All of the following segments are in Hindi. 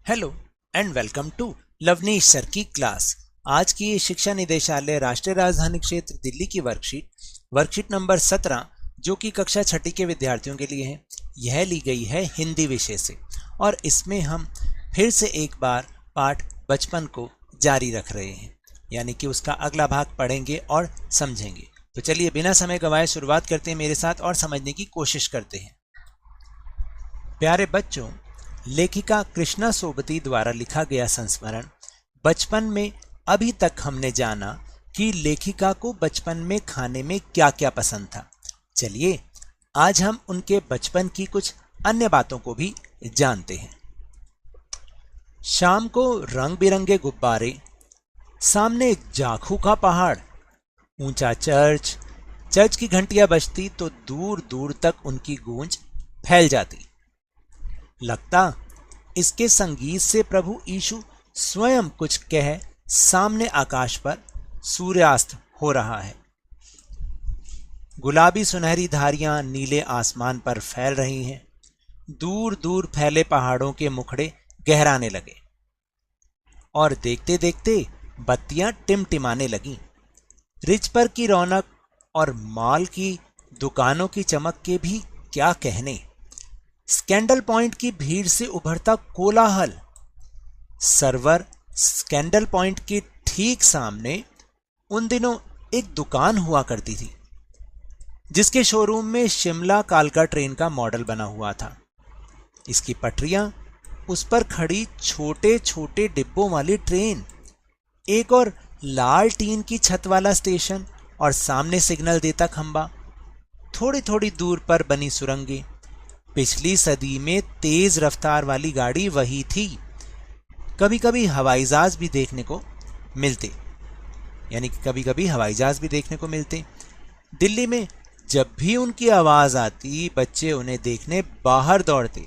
Hello and welcome to Lavneesh sir की क्लास। आज की ये शिक्षा निदेशालय राष्ट्रीय राजधानी क्षेत्र दिल्ली की वर्कशीट नंबर 17 जो कि कक्षा छठी के विद्यार्थियों के लिए है, यह ली गई है हिंदी विषय से और इसमें हम फिर से एक बार पाठ बचपन को जारी रख रहे हैं, यानी कि उसका अगला भाग पढ़ेंगे और समझेंगे। तो चलिए बिना समय गंवाए शुरुआत करते हैं मेरे साथ और समझने की कोशिश करते हैं। प्यारे बच्चों, लेखिका कृष्णा सोबती द्वारा लिखा गया संस्मरण बचपन में अभी तक हमने जाना कि लेखिका को बचपन में खाने में क्या क्या पसंद था। चलिए आज हम उनके बचपन की कुछ अन्य बातों को भी जानते हैं। शाम को रंग बिरंगे गुब्बारे, सामने जाखू का पहाड़, ऊंचा चर्च की घंटियां बजती तो दूर दूर तक उनकी गूंज फैल जाती। लगता इसके संगीत से प्रभु यीशु स्वयं कुछ कह सामने आकाश पर सूर्यास्त हो रहा है। गुलाबी सुनहरी धारियां नीले आसमान पर फैल रही हैं। दूर दूर फैले पहाड़ों के मुखड़े गहराने लगे और देखते देखते बत्तियां टिमटिमाने लगीं। रिज पर की रौनक और मॉल की दुकानों की चमक के भी क्या कहने। स्कैंडल पॉइंट की भीड़ से उभरता कोलाहल। सर्वर स्कैंडल पॉइंट के ठीक सामने उन दिनों एक दुकान हुआ करती थी जिसके शोरूम में शिमला कालका ट्रेन का मॉडल बना हुआ था। इसकी पटरियां, उस पर खड़ी छोटे छोटे डिब्बों वाली ट्रेन, एक और लाल टीन की छत वाला स्टेशन और सामने सिग्नल देता खंबा, थोड़ी थोड़ी दूर पर बनी सुरंगें। पिछली सदी में तेज रफ्तार वाली गाड़ी वही थी। कभी कभी हवाई जहाज भी देखने को मिलते, दिल्ली में जब भी उनकी आवाज आती बच्चे उन्हें देखने बाहर दौड़ते।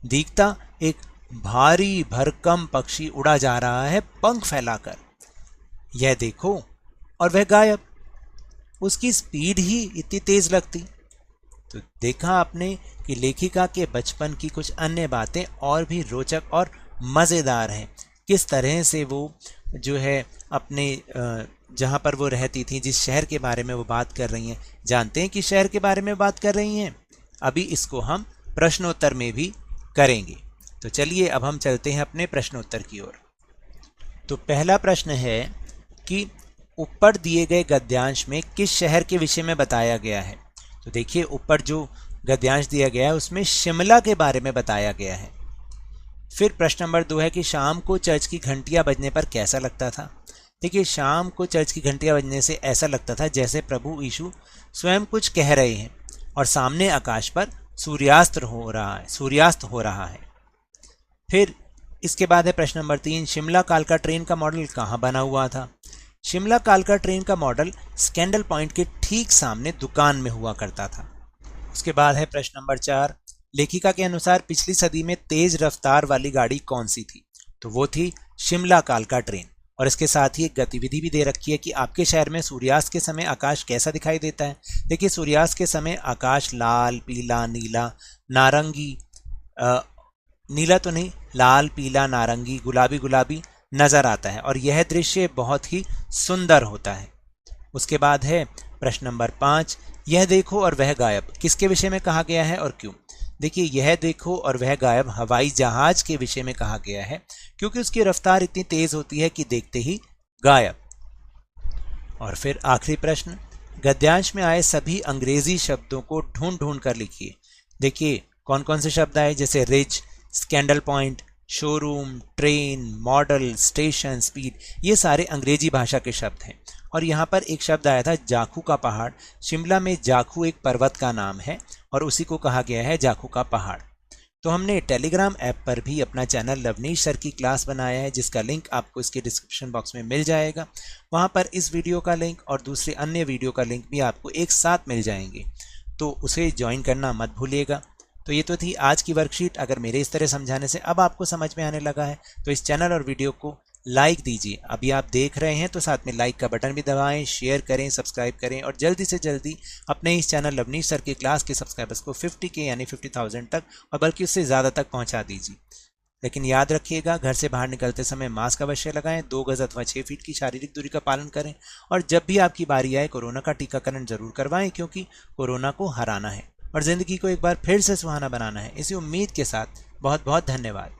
दिखता एक भारी भरकम पक्षी उड़ा जा रहा है पंख फैलाकर। यह देखो और वह गायब। उसकी स्पीड ही इतनी तेज लगती। तो देखा आपने कि लेखिका के बचपन की कुछ अन्य बातें और भी रोचक और मज़ेदार हैं। किस तरह से वो जो है अपने जहाँ पर वो रहती थी, जिस शहर के बारे में वो बात कर रही हैं, जानते हैं कि शहर के बारे में बात कर रही हैं। अभी इसको हम प्रश्नोत्तर में भी करेंगे। तो चलिए अब हम चलते हैं अपने प्रश्नोत्तर की ओर। तो पहला प्रश्न है कि ऊपर दिए गए गद्यांश में किस शहर के विषय में बताया गया है। तो देखिए ऊपर जो गद्यांश दिया गया है उसमें शिमला के बारे में बताया गया है। फिर प्रश्न नंबर 2 है कि शाम को चर्च की घंटियां बजने पर कैसा लगता था। देखिए शाम को चर्च की घंटियां बजने से ऐसा लगता था जैसे प्रभु यीशु स्वयं कुछ कह रहे हैं और सामने आकाश पर सूर्यास्त हो रहा है। फिर इसके बाद है प्रश्न नंबर 3, शिमला कालका ट्रेन का मॉडल कहाँ बना हुआ था। शिमला कालका ट्रेन का मॉडल स्कैंडल पॉइंट के ठीक सामने दुकान में हुआ करता था। उसके बाद है प्रश्न नंबर 4, लेखिका के अनुसार पिछली सदी में तेज रफ्तार वाली गाड़ी कौन सी थी। तो वो थी शिमला कालका ट्रेन। और इसके साथ ही एक गतिविधि भी दे रखी है कि आपके शहर में सूर्यास्त के समय आकाश कैसा दिखाई देता है। देखिए सूर्यास्त के समय आकाश लाल पीला नीला नारंगी, नीला तो नहीं, लाल पीला नारंगी गुलाबी गुलाबी नजर आता है और यह दृश्य बहुत ही सुंदर होता है। उसके बाद है प्रश्न नंबर 5, यह देखो और वह गायब किसके विषय में कहा गया है और क्यों। देखिए यह देखो और वह गायब हवाई जहाज के विषय में कहा गया है क्योंकि उसकी रफ्तार इतनी तेज होती है कि देखते ही गायब। और फिर आखिरी प्रश्न, गद्यांश में आए सभी अंग्रेजी शब्दों को ढूंढ ढूंढ कर लिखिए। देखिए कौन कौन से शब्द आए, जैसे ridge, scandal point, showroom, train, model, station, speed, ये सारे अंग्रेजी भाषा के शब्द हैं। और यहाँ पर एक शब्द आया था जाखू का पहाड़। शिमला में जाखू एक पर्वत का नाम है और उसी को कहा गया है जाखू का पहाड़। तो हमने टेलीग्राम ऐप पर भी अपना चैनल लवनीश सर की क्लास बनाया है जिसका लिंक आपको इसके डिस्क्रिप्शन बॉक्स में मिल जाएगा। वहाँ पर इस वीडियो का लिंक और दूसरे अन्य वीडियो का लिंक भी आपको एक साथ मिल जाएंगे, तो उसे ज्वाइन करना मत भूलिएगा। तो ये तो थी आज की वर्कशीट। अगर मेरे इस तरह समझाने से अब आपको समझ में आने लगा है तो इस चैनल और वीडियो को लाइक दीजिए। अभी आप देख रहे हैं तो साथ में लाइक का बटन भी दबाएं, शेयर करें, सब्सक्राइब करें और जल्दी से जल्दी अपने इस चैनल लवनीश सर की क्लास के सब्सक्राइबर्स को 50K यानी 50,000 तक और बल्कि उससे ज़्यादा तक पहुंचा दीजिए। लेकिन याद रखिएगा, घर से बाहर निकलते समय मास्क अवश्य लगाएं, 2 गज अथवा 6 फीट की शारीरिक दूरी का पालन करें और जब भी आपकी बारी आए कोरोना का टीकाकरण जरूर करवाएं, क्योंकि कोरोना को हराना है और जिंदगी को एक बार फिर से सुहाना बनाना है। इसी उम्मीद के साथ बहुत बहुत धन्यवाद।